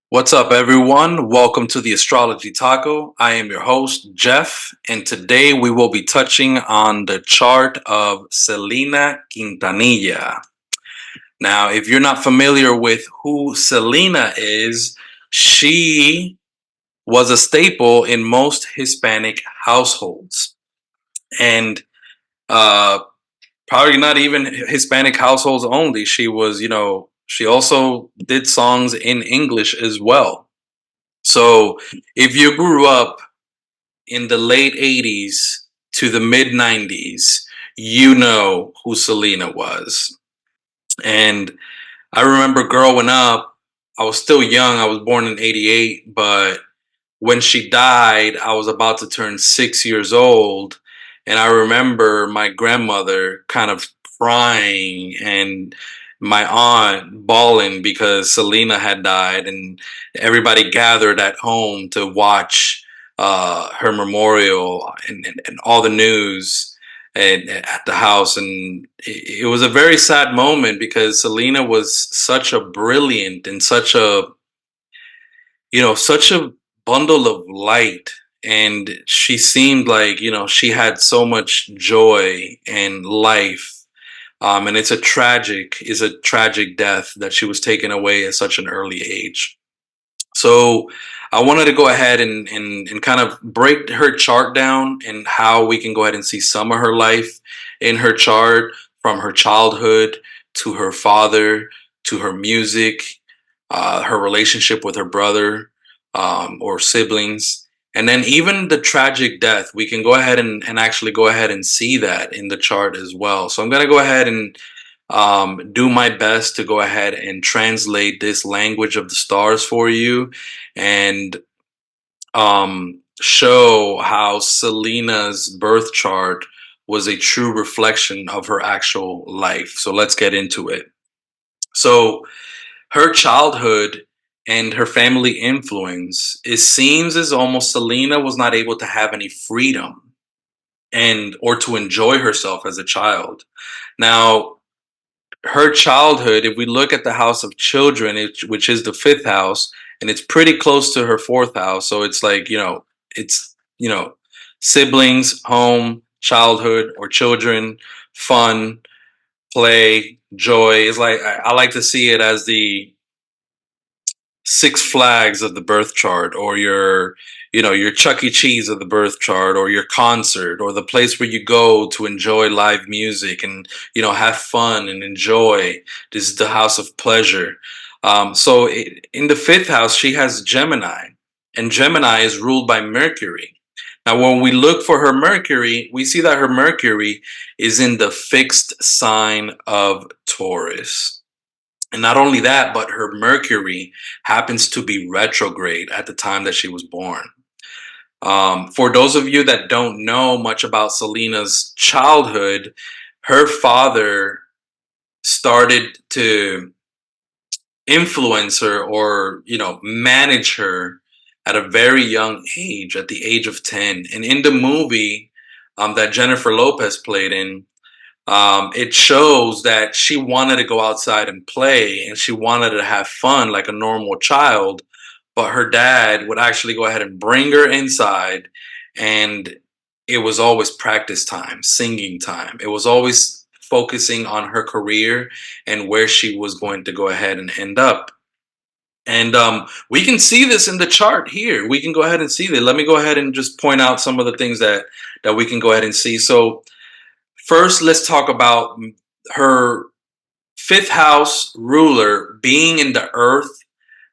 What's up, everyone? Welcome to the Astrology Taco. I am your host, Jeff, and today we will be touching on the chart of Selena Quintanilla. Now, if you're not familiar with who Selena is, she was a staple in most Hispanic households. And uh, probably not even Hispanic households only. She also did songs in English as well. So if you grew up in the late 80s to the mid 90s, you know who Selena was. And I remember growing up, I was still young. I was born in 88, but when she died, I was about to turn 6 years old. And I remember my grandmother kind of crying and my aunt bawling because Selena had died, and everybody gathered at home to watch her memorial and all the news at the house. And it was a very sad moment because Selena was such a brilliant and such a bundle of light, and she seemed like she had so much joy and life. And it's a tragic death that she was taken away at such an early age. So I wanted to go ahead and kind of break her chart down and how we can go ahead and see some of her life in her chart, from her childhood to her father to her music, her relationship with her brother, or siblings, and then even the tragic death. We can go ahead and actually go ahead and see that in the chart as well. So I'm going to go ahead and do my best to go ahead and translate this language of the stars for you, and show how Selena's birth chart was a true reflection of her actual life. So let's get into it. So her childhood and her family influence, it seems as almost Selena was not able to have any freedom and or to enjoy herself as a child. Now, her childhood, if we look at the house of children, which is the fifth house, and it's pretty close to her fourth house. So it's like, it's, siblings, home, childhood, or children, fun, play, joy. It's like, I like to see it as the Six Flags of the birth chart, or your Chuck E. Cheese of the birth chart, or your concert, or the place where you go to enjoy live music and have fun and enjoy. This is the house of pleasure. In the fifth house, she has Gemini, and Gemini is ruled by Mercury. Now, when we look for her Mercury, we see that her Mercury is in the fixed sign of Taurus. And not only that, but her Mercury happens to be retrograde at the time that she was born. For those of you that don't know much about Selena's childhood, her father started to influence her, or manage her at a very young age, at the age of 10. And in the movie that Jennifer Lopez played in, it shows that she wanted to go outside and play, and she wanted to have fun like a normal child, but her dad would actually go ahead and bring her inside, and it was always practice time, singing time. It was always focusing on her career and where she was going to go ahead and end up. And we can see this in the chart here. We can go ahead and see that. Let me go ahead and just point out some of the things that we can go ahead and see. So first, let's talk about her fifth house ruler being in the earth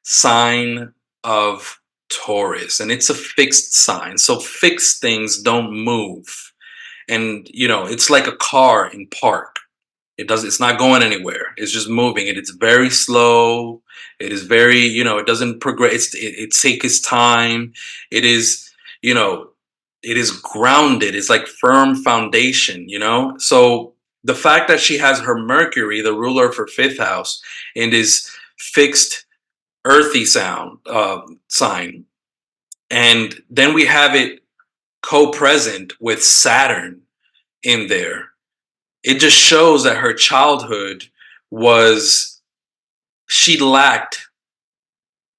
sign of Taurus, and it's a fixed sign. So fixed things don't move. And it's like a car in park. It's not going anywhere. It's just moving, and it's very slow. It is very, it doesn't progress. It takes its time. It is, you know, it is grounded. It's like firm foundation. So the fact that she has her Mercury, the ruler of her fifth house, in this fixed earthy sign, and then we have it co-present with Saturn in there. It just shows that her childhood was, she lacked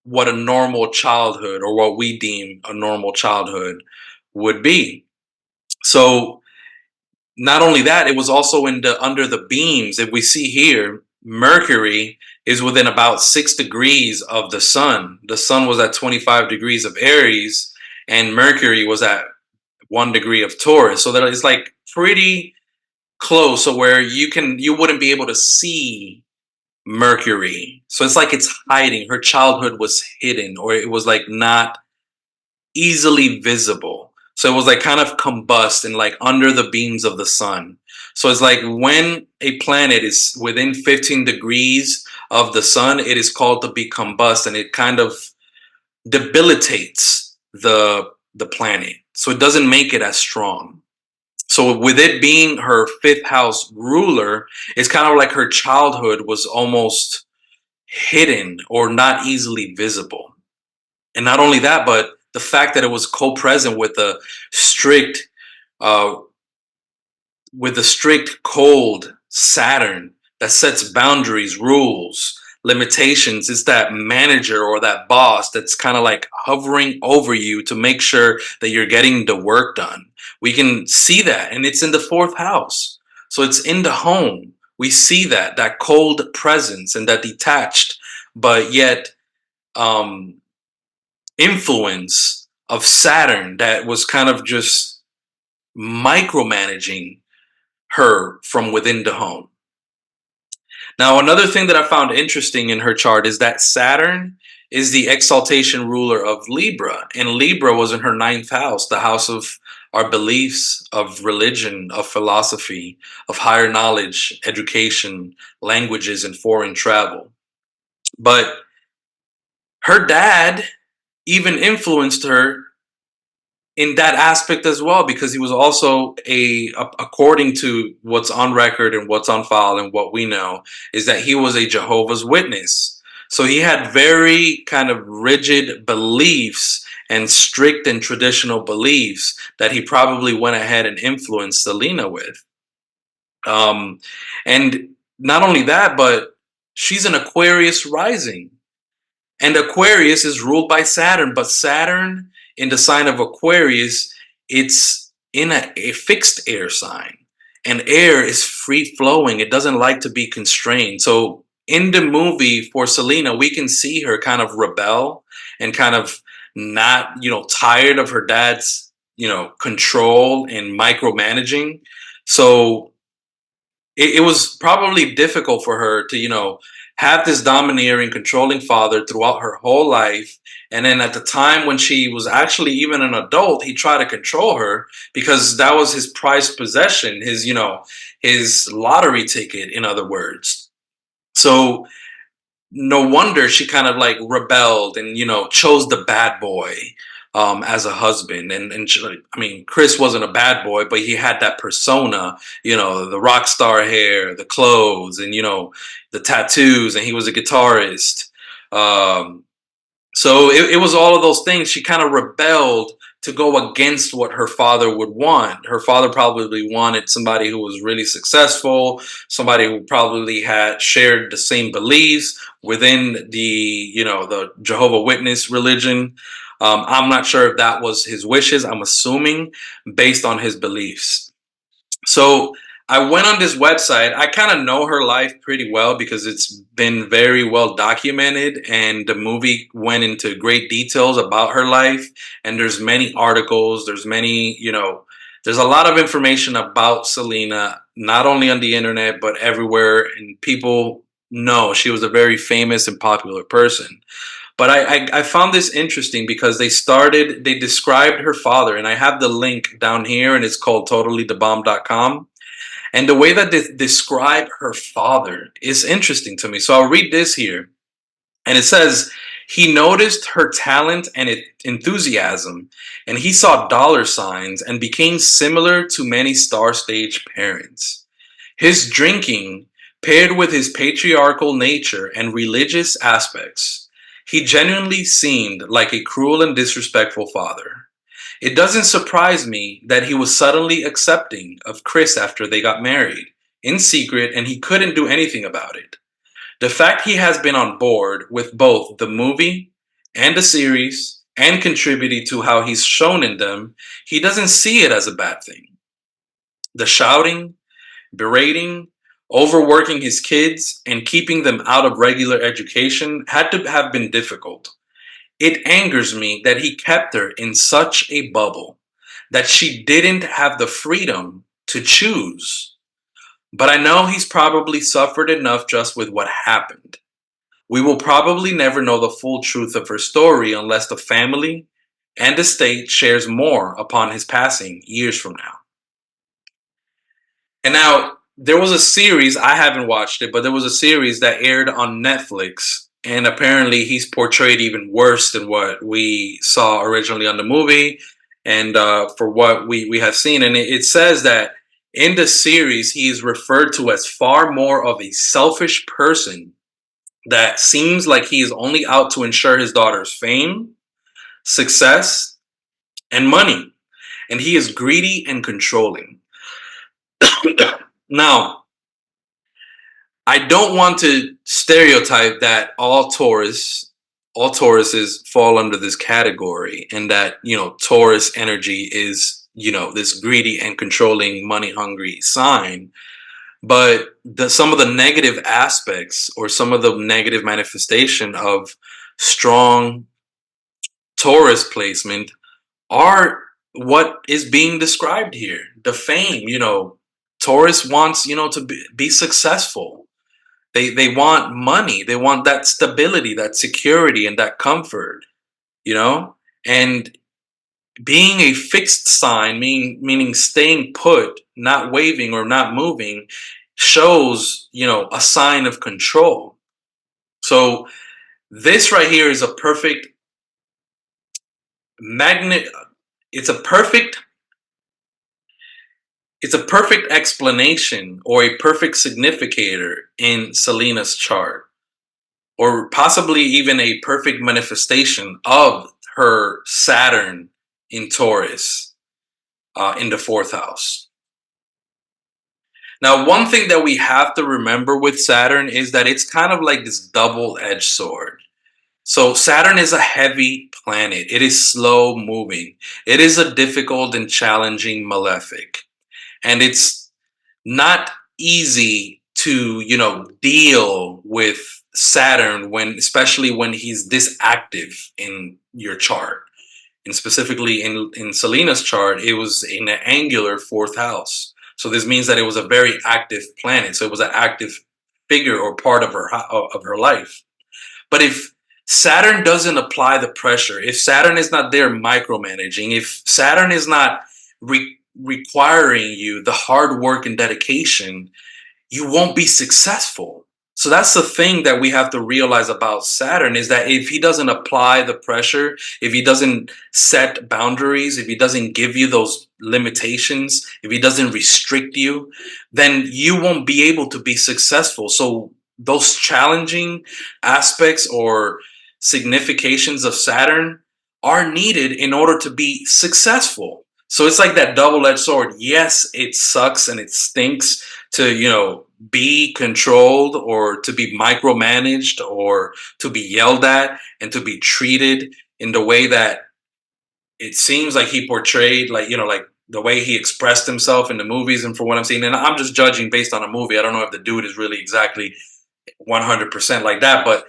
what a normal childhood, or what we deem a normal childhood, would be. So not only that, it was also in the under the beams. If we see here, Mercury is within about 6 degrees of the sun. The sun was at 25 degrees of Aries, and Mercury was at 1 degree of Taurus. So that it's like pretty close, so where you wouldn't be able to see Mercury. So it's like it's hiding. Her childhood was hidden, or it was like not easily visible. So it was like kind of combust and like under the beams of the sun. So it's like when a planet is within 15 degrees of the sun, it is called to be combust, and it kind of debilitates the planet. So it doesn't make it as strong. So with it being her fifth house ruler, it's kind of like her childhood was almost hidden or not easily visible. And not only that, but the fact that it was co-present strict uh, with the strict cold Saturn that sets boundaries, rules, limitations. It's that manager or that boss that's kind of like hovering over you to make sure that you're getting the work done. We can see that, and it's in the fourth house. So it's in the home. We see that cold presence and that detached, but yet um, influence of Saturn that was kind of just micromanaging her from within the home. Now, another thing that I found interesting in her chart is that Saturn is the exaltation ruler of Libra, and Libra was in her ninth house, the house of our beliefs, of religion, of philosophy, of higher knowledge, education, languages, and foreign travel. But her dad even influenced her in that aspect as well, because he was also according to what's on record and what's on file and what we know, is that he was a Jehovah's Witness. So he had very kind of rigid beliefs and strict and traditional beliefs that he probably went ahead and influenced Selena with. um, and not only that, but she's an Aquarius rising, and Aquarius is ruled by Saturn, but Saturn in the sign of Aquarius, it's in a fixed air sign. And air is free flowing. It doesn't like to be constrained. So in the movie for Selena, we can see her kind of rebel and kind of not, tired of her dad's, control and micromanaging. So it was probably difficult for her to, have this domineering, controlling father throughout her whole life. And then at the time when she was actually even an adult, he tried to control her because that was his prized possession, his lottery ticket, in other words. So no wonder she kind of like rebelled and chose the bad boy as a husband. And she, I mean, Chris wasn't a bad boy, but he had that persona, the rock star hair, the clothes, and the tattoos, and he was a guitarist. um, so it was all of those things. She kind of rebelled to go against what her father would want. Her father probably wanted somebody who was really successful, somebody who probably had shared the same beliefs within the Jehovah Witness religion. I'm not sure if that was his wishes. I'm assuming based on his beliefs. So I went on this website. I kind of know her life pretty well because it's been very well documented, and the movie went into great details about her life. And there's many articles, there's a lot of information about Selena, not only on the internet, but everywhere. And people know she was a very famous and popular person. But I found this interesting because they described her father, and I have the link down here, and it's called totallythebomb.com. And the way that they describe her father is interesting to me. So I'll read this here. And it says, he noticed her talent and enthusiasm, and he saw dollar signs and became similar to many star stage parents. His drinking, paired with his patriarchal nature and religious aspects, he genuinely seemed like a cruel and disrespectful father. It doesn't surprise me that he was suddenly accepting of Chris after they got married, in secret, and he couldn't do anything about it. The fact he has been on board with both the movie and the series and contributed to how he's shown in them, he doesn't see it as a bad thing. The shouting, berating, overworking his kids, and keeping them out of regular education had to have been difficult. It angers me that he kept her in such a bubble that she didn't have the freedom to choose. But I know he's probably suffered enough just with what happened. We will probably never know the full truth of her story unless the family and the state shares more upon his passing years from now. And now there was a series, I haven't watched it, but there was a series that aired on Netflix. And apparently he's portrayed even worse than what we saw originally on the movie and for what we have seen. And it says that in the series, he is referred to as far more of a selfish person that seems like he is only out to ensure his daughter's fame, success, and money. And he is greedy and controlling. Now, I don't want to stereotype that all Tauruses fall under this category, and that Taurus energy is this greedy and controlling, money hungry sign. But some of the negative aspects or some of the negative manifestation of strong Taurus placement are what is being described here. The fame, Taurus wants to be successful. They want money. They want that stability, that security, and that comfort. You know, and being a fixed sign, meaning staying put, not waving or not moving, shows a sign of control. So this right here is a perfect magnet. It's a perfect. It's a perfect explanation or a perfect significator in Selena's chart, or possibly even a perfect manifestation of her Saturn in Taurus in the fourth house. Now, one thing that we have to remember with Saturn is that it's kind of like this double edged sword. So, Saturn is a heavy planet, it is slow moving, it is a difficult and challenging malefic. And it's not easy to deal with Saturn, especially when he's this active in your chart. And specifically in Selena's chart, it was in an angular fourth house. So this means that it was a very active planet. So it was an active figure or part of her life. But if Saturn doesn't apply the pressure, if Saturn is not there micromanaging, if Saturn is not requiring you the hard work and dedication, you won't be successful. So that's the thing that we have to realize about Saturn, is that if he doesn't apply the pressure, if he doesn't set boundaries, if he doesn't give you those limitations, if he doesn't restrict you, then you won't be able to be successful. So those challenging aspects or significations of Saturn are needed in order to be successful. So it's like that double-edged sword. Yes, it sucks and it stinks to, be controlled or to be micromanaged or to be yelled at and to be treated in the way that it seems like he portrayed, like the way he expressed himself in the movies and for what I'm seeing. And I'm just judging based on a movie. I don't know if the dude is really exactly 100% like that, but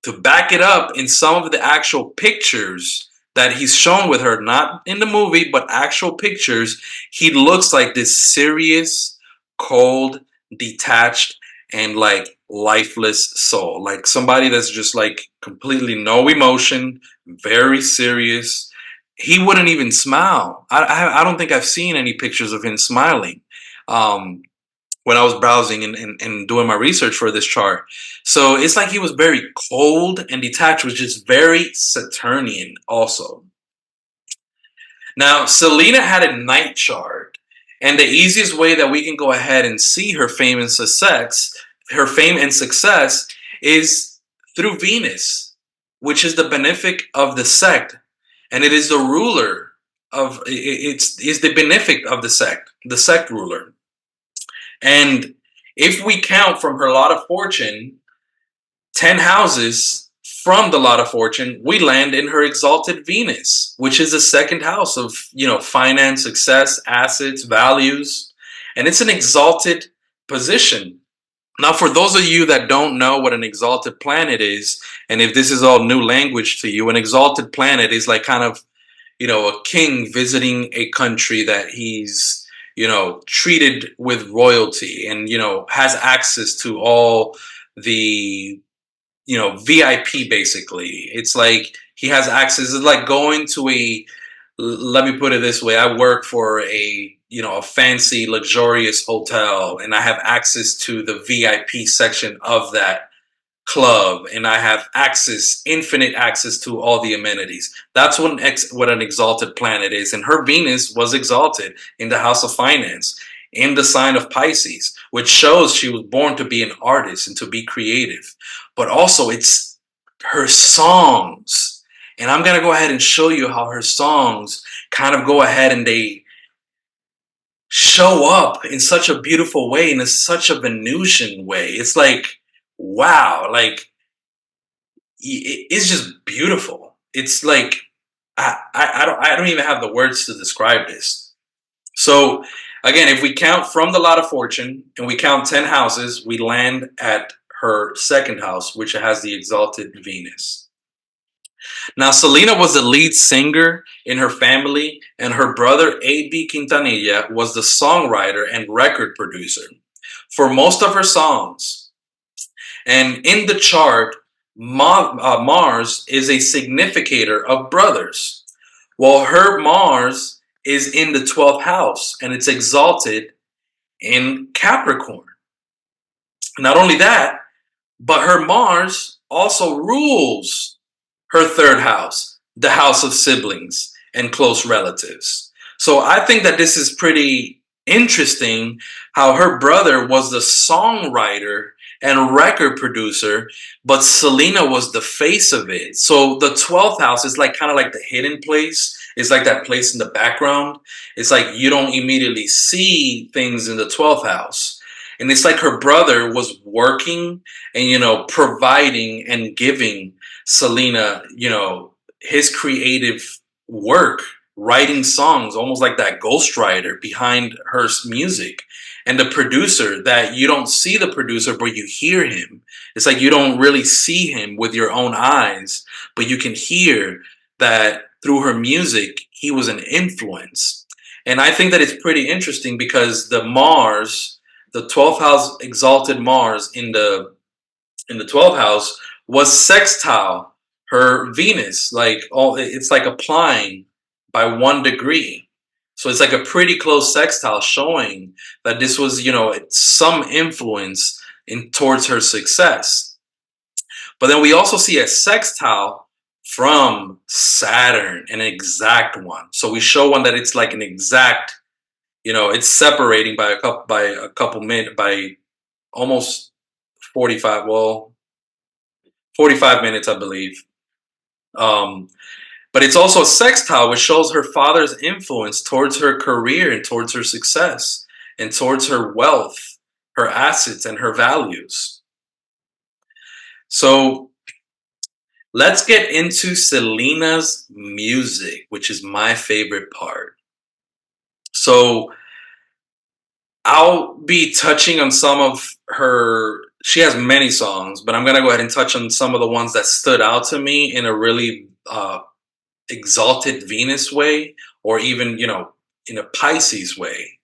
to back it up in some of the actual pictures that he's shown with her, not in the movie, but actual pictures, he looks like this serious, cold, detached, and like lifeless soul. Like somebody that's just like completely no emotion, very serious. He wouldn't even smile. I don't think I've seen any pictures of him smiling. When I was browsing and doing my research for this chart. So it's like he was very cold and detached, which is very Saturnian also. Now, Selena had a night chart, and the easiest way that we can go ahead and see her fame and success is through Venus, which is the benefic of the sect, and it is the ruler of it's the benefic of the sect ruler. And if we count from her lot of fortune, 10 houses, from the lot of fortune, we land in her exalted Venus, which is the second house of, finance, success, assets, values. And it's an exalted position. Now, for those of you that don't know what an exalted planet is, and if this is all new language to you, an exalted planet is like kind of, a king visiting a country that he's, treated with royalty and, has access to all the, VIP basically. It's like he has access. It's like going to let me put it this way. I work for a fancy luxurious hotel and I have access to the VIP section of that club and I have access, infinite access to all the amenities. That's what an exalted planet is. And her Venus was exalted in the house of finance, in the sign of Pisces, which shows she was born to be an artist and to be creative. But also, it's her songs. And I'm going to go ahead and show you how her songs kind of go ahead and they show up in such a beautiful way, in such a Venusian way. It's like, wow, like it's just beautiful. It's like I don't even have the words to describe this. So again, if we count from the lot of fortune and we count 10 houses, we land at her second house, which has the exalted Venus. Now, Selena was the lead singer in her family, and her brother A.B. Quintanilla was the songwriter and record producer for most of her songs. And in the chart, Mars is a significator of brothers, while her Mars is in the 12th house and it's exalted in Capricorn. Not only that, but her Mars also rules her third house, the house of siblings and close relatives. So I think that this is pretty interesting how her brother was the songwriter and record producer, but Selena was the face of it. So the 12th house is like kind of like the hidden place. It's like that place in the background. It's like you don't immediately see things in the 12th house. And it's like her brother was working and, providing and giving Selena, his creative work, writing songs, almost like that ghostwriter behind her music. And the producer that you don't see the producer, but you hear him. It's like you don't really see him with your own eyes, but you can hear that through her music, he was an influence. And I think that it's pretty interesting because the Mars, the 12th house exalted Mars in the 12th house was sextile her Venus. Like it's like applying by 1 degree. So it's like a pretty close sextile showing that this was, some influence in towards her success. But then we also see a sextile from Saturn, an exact one. So we show one that it's like an exact, it's separating by a couple minutes, by almost 45, well, 45 minutes, I believe. Um, but it's also a sextile, which shows her father's influence towards her career and towards her success and towards her wealth, her assets, and her values. So let's get into Selena's music, which is my favorite part. So I'll be touching on some of her. She has many songs, but I'm going to go ahead and touch on some of the ones that stood out to me in a really exalted Venus way, or even, in a Pisces way,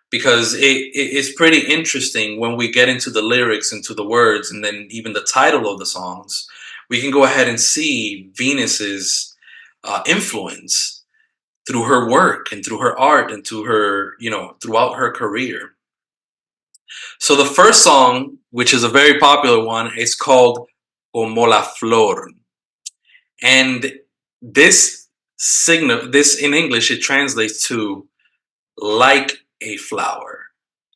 because it's pretty interesting when we get into the lyrics, into the words, and then even the title of the songs. We can go ahead and see Venus's influence through her work and through her art and to her, throughout her career. So the first song, which is a very popular one, is called Como la Flor. And this in English, it translates to like a flower.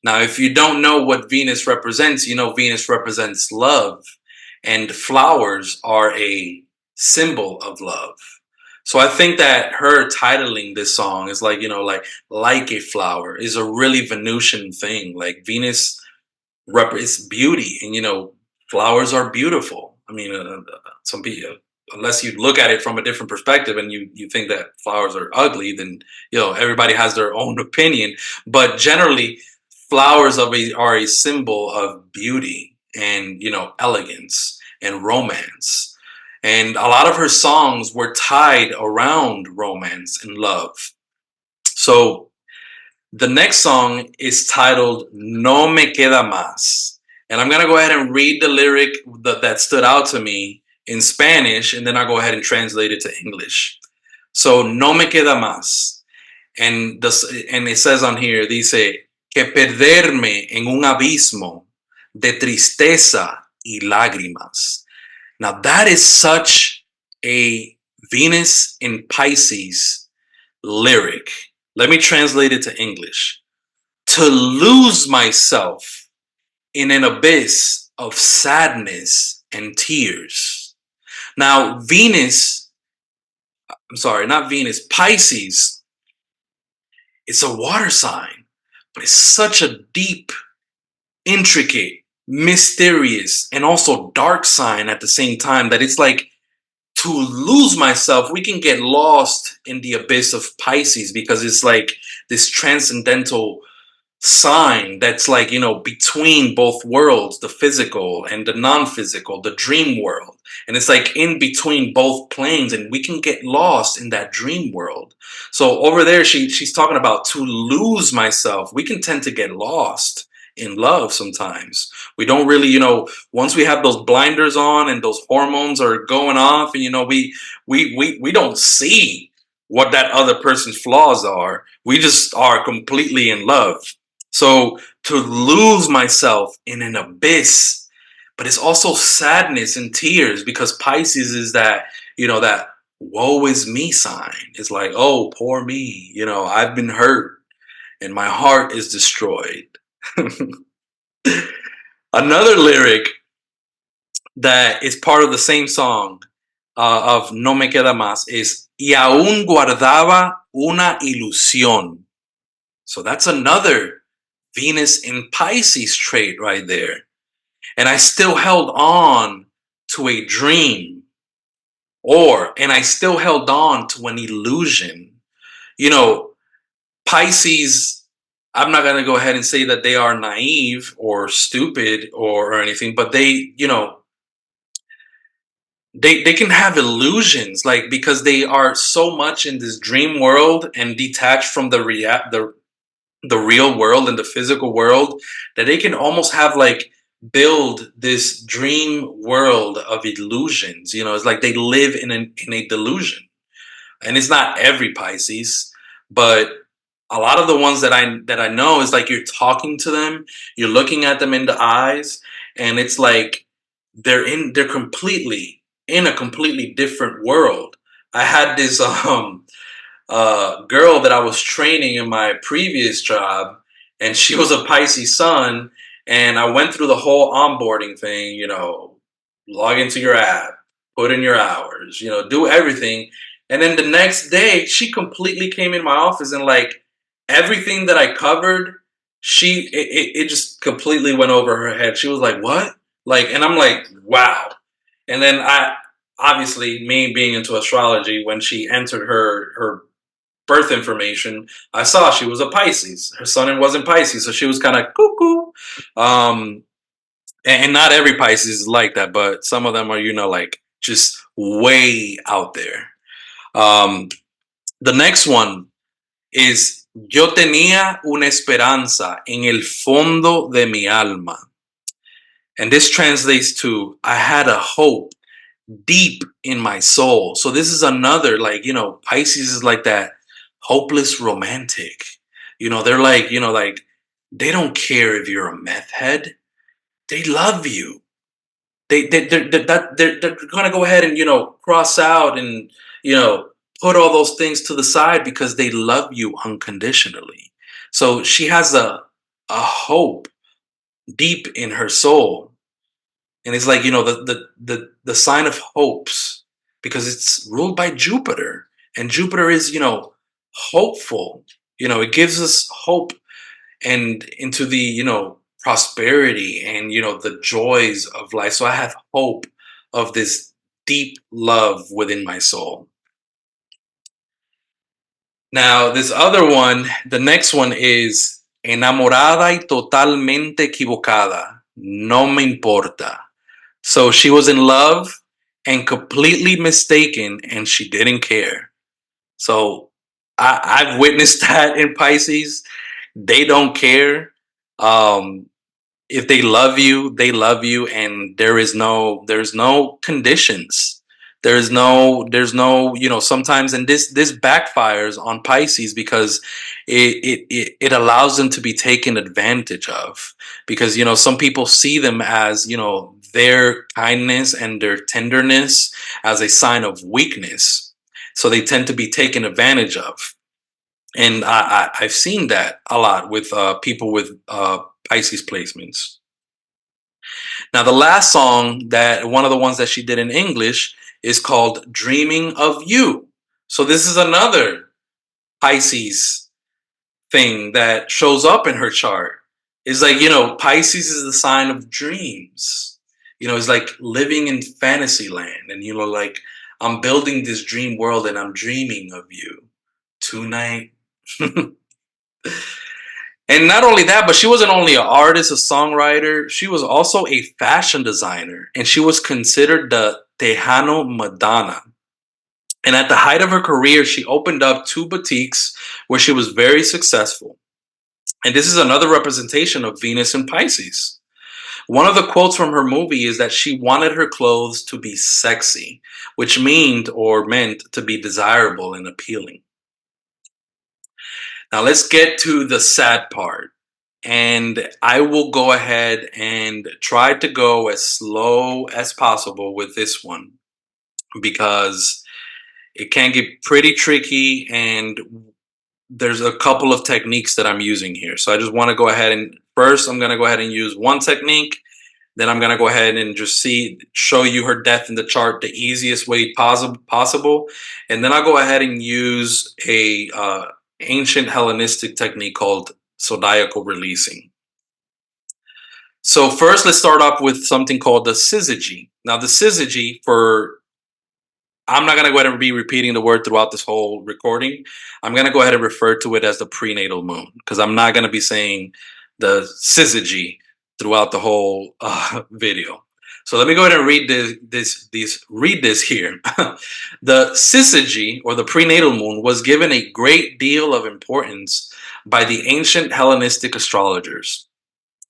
Now, if you don't know what Venus represents, Venus represents love, and flowers are a symbol of love. So I think that her titling this song is like, like a flower is a really Venusian thing. Like Venus represents beauty, and flowers are beautiful. I mean, some people, unless you look at it from a different perspective and you think that flowers are ugly, then everybody has their own opinion. But generally, flowers are a symbol of beauty and elegance and romance. And a lot of her songs were tied around romance and love. So the next song is titled No Me Queda Más. And I'm going to go ahead and read the lyric that stood out to me in Spanish, and then I'll go ahead and translate it to English. So, No Me Queda Más. And it says on here, dice, que perderme en un abismo de tristeza y lágrimas. Now, that is such a Venus in Pisces lyric. Let me translate it to English. To lose myself in an abyss of sadness and tears. Now, I'm sorry, not Venus, Pisces, it's a water sign, but it's such a deep, intricate, mysterious, and also dark sign at the same time that it's like to lose myself, we can get lost in the abyss of Pisces because it's like this transcendental sign that's like between both worlds, the physical and the non-physical, the dream world, and it's like in between both planes, and we can get lost in that dream world. So over there she's talking about to lose myself. We can tend to get lost in love sometimes. We don't really, once we have those blinders on and those hormones are going off, and we don't see what that other person's flaws are. We just are completely in love. So to lose myself in an abyss, but it's also sadness and tears because Pisces is that, that woe is me sign. It's like, oh, poor me. I've been hurt and my heart is destroyed. Another lyric that is part of the same song of No Me Queda Más is Y aún guardaba una ilusión. So that's another Venus in Pisces trait right there. And I still held on to a dream, and I still held on to an illusion. Pisces, I'm not going to go ahead and say that they are naive or stupid or anything, but they can have illusions, like, because they are so much in this dream world and detached from the real world and the physical world, that they can almost have like build this dream world of illusions. It's like they live in a delusion. And it's not every Pisces, but a lot of the ones that I know is like you're talking to them, you're looking at them in the eyes, and it's like they're completely in a completely different world. I had this girl that I was training in my previous job, and she was a Pisces sun. And I went through the whole onboarding thing, log into your app, put in your hours, do everything. And then the next day, she completely came in my office, and like everything that I covered, it just completely went over her head. She was like, "What?" Like, and I'm like, "Wow." And then obviously, me being into astrology, when she entered her birth information, I saw she was a Pisces. Her sun wasn't Pisces, so she was kind of cuckoo. And not every Pisces is like that, but some of them are, like just way out there. Um, the next one is Yo tenía una esperanza en el fondo de mi alma. And this translates to I had a hope deep in my soul. So this is another, like, Pisces is like that hopeless romantic. They're like, like they don't care if you're a meth head. They love you. They're gonna go ahead and cross out and you know put all those things to the side because they love you unconditionally. So she has a hope deep in her soul, and it's like the sign of hopes, because it's ruled by Jupiter, and Jupiter is hopeful. It gives us hope and into the prosperity and the joys of life. So I have hope of this deep love within my soul. Now, this other one, the next one is enamorada y totalmente equivocada. No me importa. So she was in love and completely mistaken, and she didn't care. So I've witnessed that in Pisces. They don't care. Um, if they love you, they love you, and there's no conditions. There's no sometimes, and this backfires on Pisces because it allows them to be taken advantage of, because some people see them as their kindness and their tenderness as a sign of weakness, so they tend to be taken advantage of. And I've seen that a lot with people with Pisces placements. Now, the last song, that one of the ones that she did in English, is called Dreaming of You. So, this is another Pisces thing that shows up in her chart. It's like, Pisces is the sign of dreams. It's like living in fantasy land. And, like, I'm building this dream world and I'm dreaming of you tonight. And not only that, but she wasn't only an artist, a songwriter, she was also a fashion designer, and she was considered the Tejano Madonna. And at the height of her career, she opened up two boutiques where she was very successful. And this is another representation of Venus in Pisces. One of the quotes from her movie is that she wanted her clothes to be sexy, which meant to be desirable and appealing. Now let's get to the sad part. And I will go ahead and try to go as slow as possible with this one, because it can get pretty tricky, and there's a couple of techniques that I'm using here. So I just want to go ahead and first I'm going to go ahead and use one technique. Then I'm going to go ahead and just show you her death in the chart the easiest way possible. And then I'll go ahead and use a ancient Hellenistic technique called zodiacal releasing. So first, let's start off with something called the syzygy. Now, the syzygy, I'm not going to go ahead and be repeating the word throughout this whole recording. I'm going to go ahead and refer to it as the prenatal moon, because I'm not going to be saying the syzygy throughout the whole video. So let me go ahead and read this here. The syzygy, or the prenatal moon, was given a great deal of importance by the ancient Hellenistic astrologers.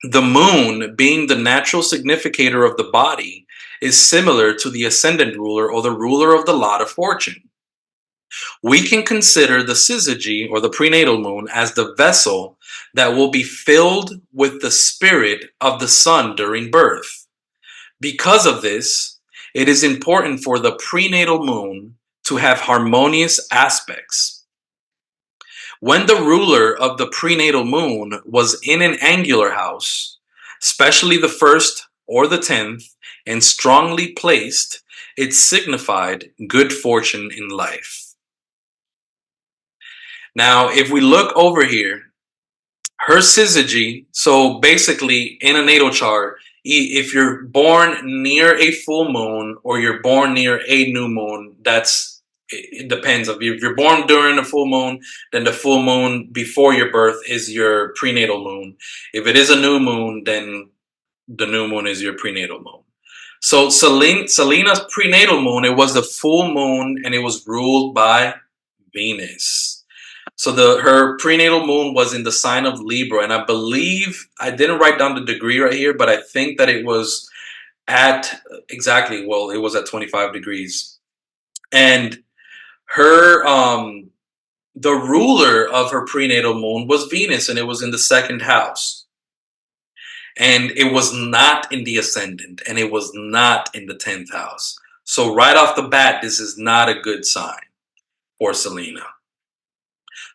The moon, being the natural significator of the body, is similar to the ascendant ruler, or the ruler of the lot of fortune. We can consider the syzygy, or the prenatal moon, as the vessel that will be filled with the spirit of the sun during birth. Because of this, it is important for the prenatal moon to have harmonious aspects. When the ruler of the prenatal moon was in an angular house, especially the first or the 10th, and strongly placed, it signified good fortune in life. Now, if we look over here, her syzygy, so basically in a natal chart, if you're born near a full moon or you're born near a new moon, it depends. If you're born during a full moon, then the full moon before your birth is your prenatal moon. If it is a new moon, then the new moon is your prenatal moon. So Selena's prenatal moon, it was the full moon, and it was ruled by Venus. So her prenatal moon was in the sign of Libra, and I believe I didn't write down the degree right here, but I think that it was at it was at 25 degrees. And her the ruler of her prenatal moon was Venus, and it was in the second house. And it was not in the ascendant, and it was not in the 10th house. So right off the bat, this is not a good sign for Selena.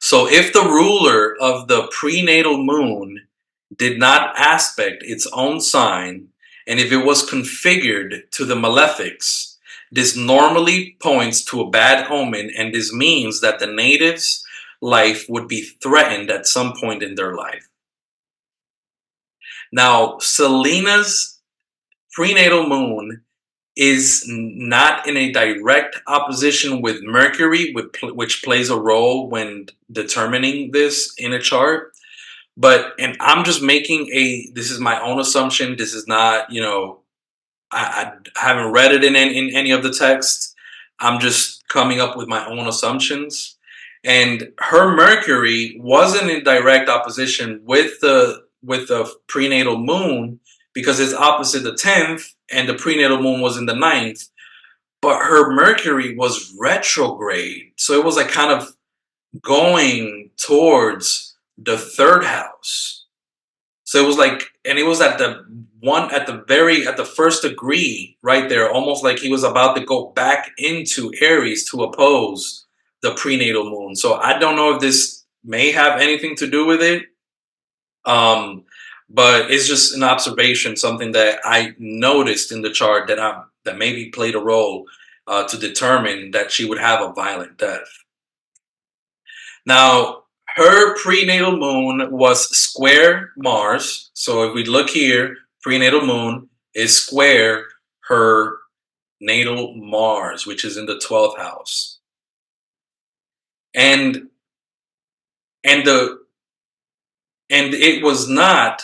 So if the ruler of the prenatal moon did not aspect its own sign, and if it was configured to the malefics, this normally points to a bad omen, and this means that the native's life would be threatened at some point in their life. Now, Selena's prenatal moon is not in a direct opposition with Mercury, which plays a role when determining this in a chart. But, and I'm just making this is my own assumption. This is not, I haven't read it in any of the texts. I'm just coming up with my own assumptions. And her Mercury wasn't in direct opposition with the prenatal moon because it's opposite the 10th, and the prenatal moon was in the ninth. But her Mercury was retrograde, so it was like kind of going towards the third house. So it was like, and it was at the one at the first degree right there, almost like he was about to go back into Aries to oppose the prenatal moon. So I don't know if this may have anything to do with it. Um, but it's just an observation, something that I noticed in the chart that maybe played a role to determine that she would have a violent death. Now, her prenatal moon was square Mars. So if we look here, prenatal moon is square her natal Mars, which is in the 12th house. And and the and it was not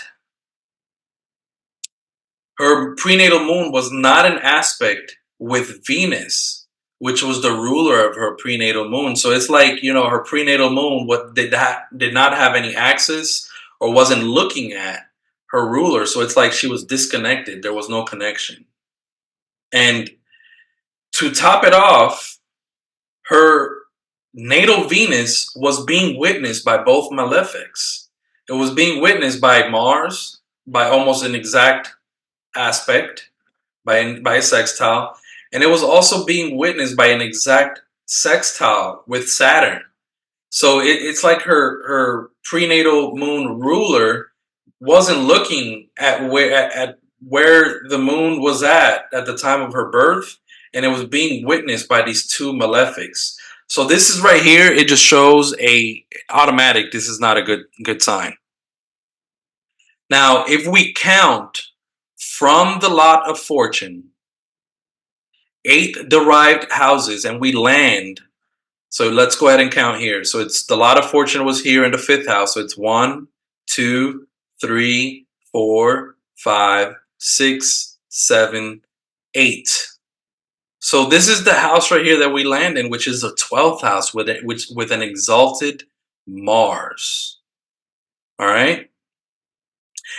her prenatal moon was not an aspect with Venus, which was the ruler of her prenatal moon. So it's like, her prenatal moon did not have any access or wasn't looking at her ruler. So it's like she was disconnected. There was no connection. And to top it off, her natal Venus was being witnessed by both malefics. It was being witnessed by Mars by almost an exact aspect, by a sextile, and it was also being witnessed by an exact sextile with Saturn. So it's like her prenatal moon ruler wasn't looking at where the moon was at the time of her birth, and it was being witnessed by these two malefics. So this is right here. It just shows a automatic. This is not a good sign. Now, if we count from the lot of fortune, 8 derived houses, and we land. So let's go ahead and count here. So it's the lot of fortune was here in the 5th house. So it's 1, 2, 3, 4, 5, 6, 7, 8. So this is the house right here that we land in, which is the 12th house with an exalted Mars. All right.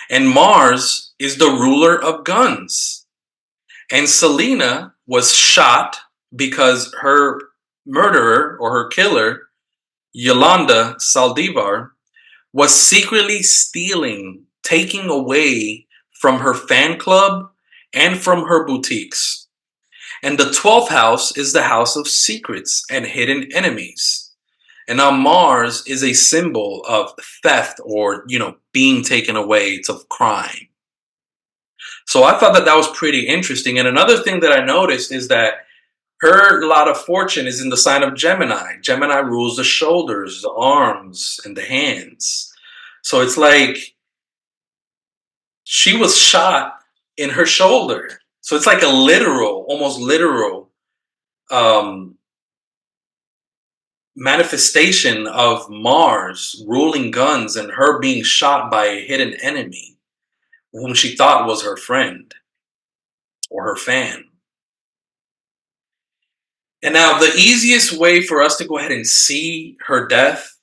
And Mars is the ruler of guns. And Selena was shot because her murderer or her killer, Yolanda Saldivar, was secretly stealing, taking away from her fan club and from her boutiques. And the 12th house is the house of secrets and hidden enemies. And now Mars is a symbol of theft or, being taken away. It's of crime. So I thought that was pretty interesting. And another thing that I noticed is that her lot of fortune is in the sign of Gemini. Gemini rules the shoulders, the arms, and the hands. So it's like she was shot in her shoulder. So it's like a literal, almost literal um, manifestation of Mars ruling guns and her being shot by a hidden enemy whom she thought was her friend or her fan. And now the easiest way for us to go ahead and see her death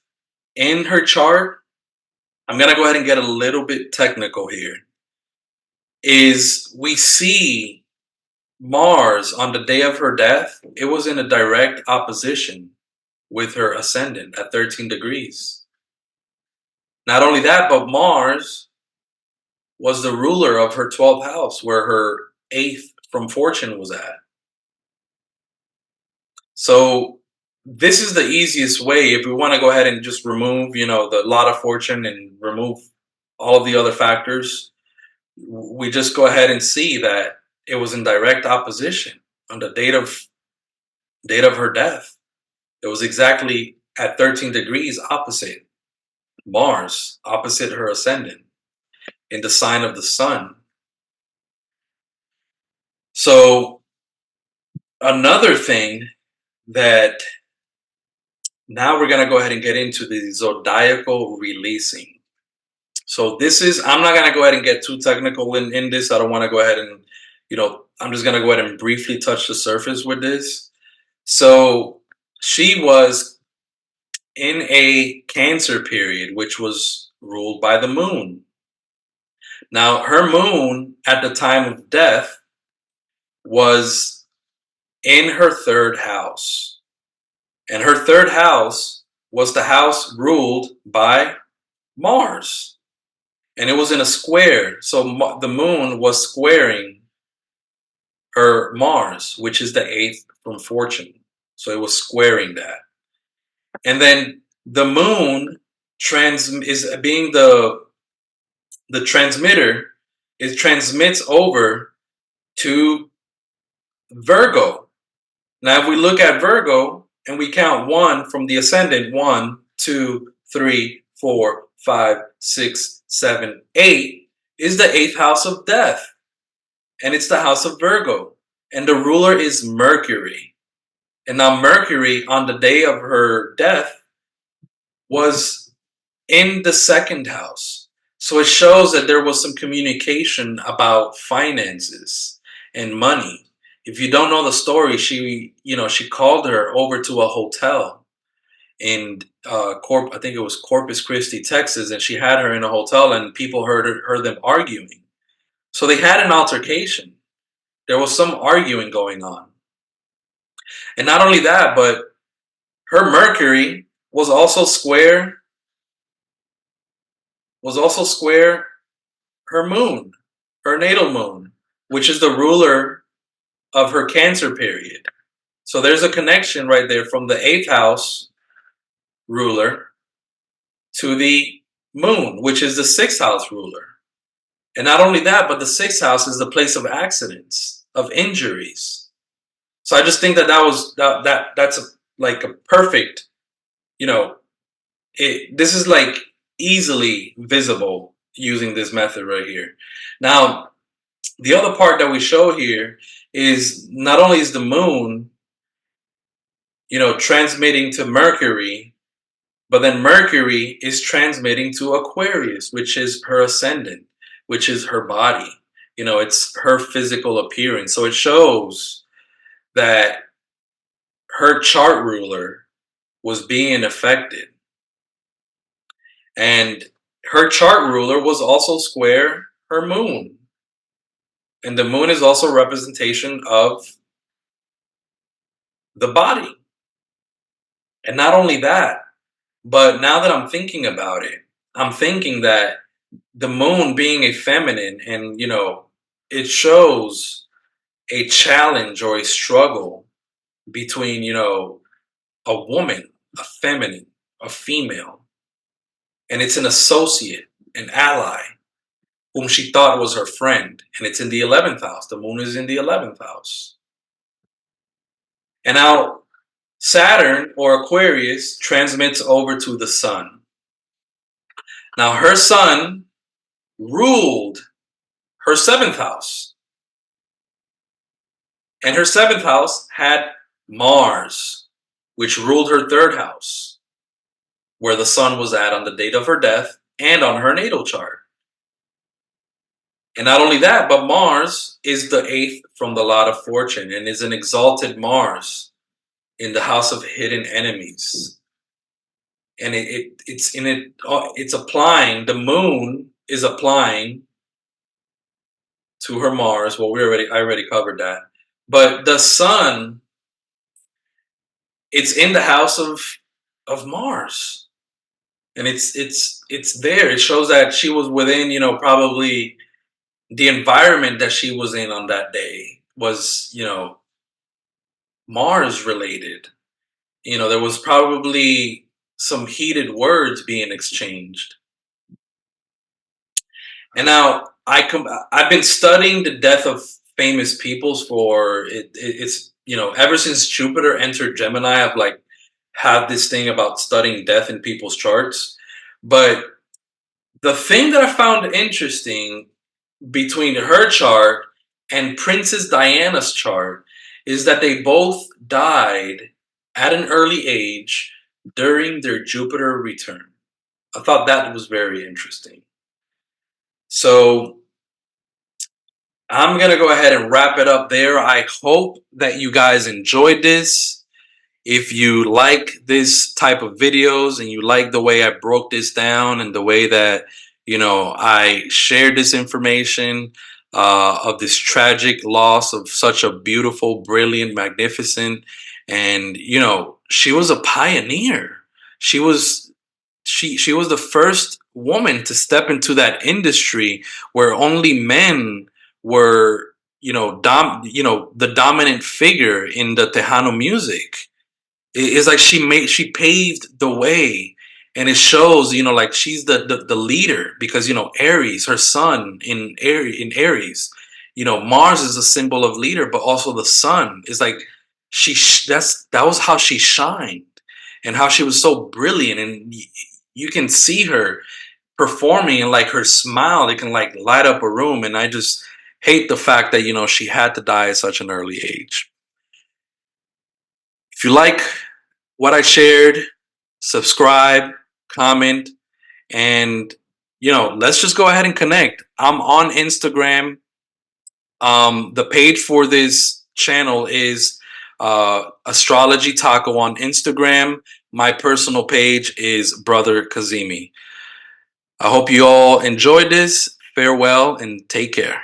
in her chart, I'm going to go ahead and get a little bit technical here, is we see Mars on the day of her death, it was in a direct opposition with her ascendant at 13 degrees. Not only that, but Mars was the ruler of her 12th house where her 8th from fortune was at. So this is the easiest way if we want to go ahead and just remove, the lot of fortune and remove all of the other factors. We just go ahead and see that it was in direct opposition on the date of her death. It was exactly at 13 degrees opposite Mars, opposite her ascendant in the sign of the sun. So Another thing that now we're going to go ahead and get into the zodiacal releasing. So this is, I'm not going to go ahead and get too technical in this. I don't want to go ahead and, I'm just going to go ahead and briefly touch the surface with this. So she was in a Cancer period, which was ruled by the moon. Now, her moon at the time of death was in her third house. And her third house was the house ruled by Mars. And it was in a square. So the moon was squaring her Mars, which is the eighth from fortune. So it was squaring that. And then the moon is being the transmitter. It transmits over to Virgo. Now, if we look at Virgo and we count one from the ascendant, 1, 2, 3, 4, 5, 6, 7, 8 is the eighth house of death. And it's the house of Virgo. And the ruler is Mercury. And now Mercury, on the day of her death, was in the second house. So it shows that there was some communication about finances and money. If you don't know the story, she called her over to a hotel in I think it was Corpus Christi, Texas, and she had her in a hotel, and people heard them arguing. So they had an altercation. There was some arguing going on, and not only that, but her Mercury was also square her moon, her natal moon, which is the ruler of her Cancer period. So there's a connection right there from the eighth house ruler to the moon, which is the sixth house ruler. And not only that, but the sixth house is the place of accidents, of injuries. So I just think that's like a perfect, you know, this is like easily visible using this method right here. Now, the other part that we show here is not only is the moon, transmitting to Mercury, but then Mercury is transmitting to Aquarius, which is her ascendant, which is her body. It's her physical appearance. So it shows that her chart ruler was being affected. And her chart ruler was also square her moon. And the moon is also a representation of the body. And not only that, but now that I'm thinking about it, I'm thinking that the moon being a feminine, and it shows a challenge or a struggle between a woman, a feminine, a female, and it's an associate, an ally, whom she thought was her friend, and it's in the 11th house. The moon is in the 11th house. And now Saturn or Aquarius transmits over to the sun. Now her sun ruled her seventh house. And her seventh house had Mars, which ruled her third house, where the sun was at on the date of her death and on her natal chart. And not only that, but Mars is the eighth from the lot of fortune and is an exalted Mars in the house of hidden enemies. And it's applying, the moon is applying to her Mars. Well, I already covered that. But the sun, it's in the house of Mars. And it's there. It shows that she was within, probably the environment that she was in on that day was, Mars related. There was probably some heated words being exchanged. And now I've been studying the death of famous peoples for it's ever since Jupiter entered Gemini. I've like had this thing about studying death in people's charts. But the thing that I found interesting between her chart and Princess Diana's chart is that they both died at an early age during their Jupiter return. I thought that was very interesting. So I'm going to go ahead and wrap it up there. I hope that you guys enjoyed this. If you like this type of videos and you like the way I broke this down and the way that, I shared this information of this tragic loss of such a beautiful, brilliant, magnificent, and, she was a pioneer. She was she was the first woman to step into that industry where only men were, the dominant figure in the Tejano music. It's like she paved the way, and it shows, like she's the leader, because Aries, her sun in Aries, Mars is a symbol of leader, but also the sun is like that was how she shined, and how she was so brilliant, and you can see her performing, and like her smile, it can like light up a room, and I just hate the fact that she had to die at such an early age. If you like what I shared, subscribe, comment, and let's just go ahead and connect. I'm on Instagram. The page for this channel is Astrology Taco on Instagram. My personal page is Brother Kazimi. I hope you all enjoyed this. Farewell and take care.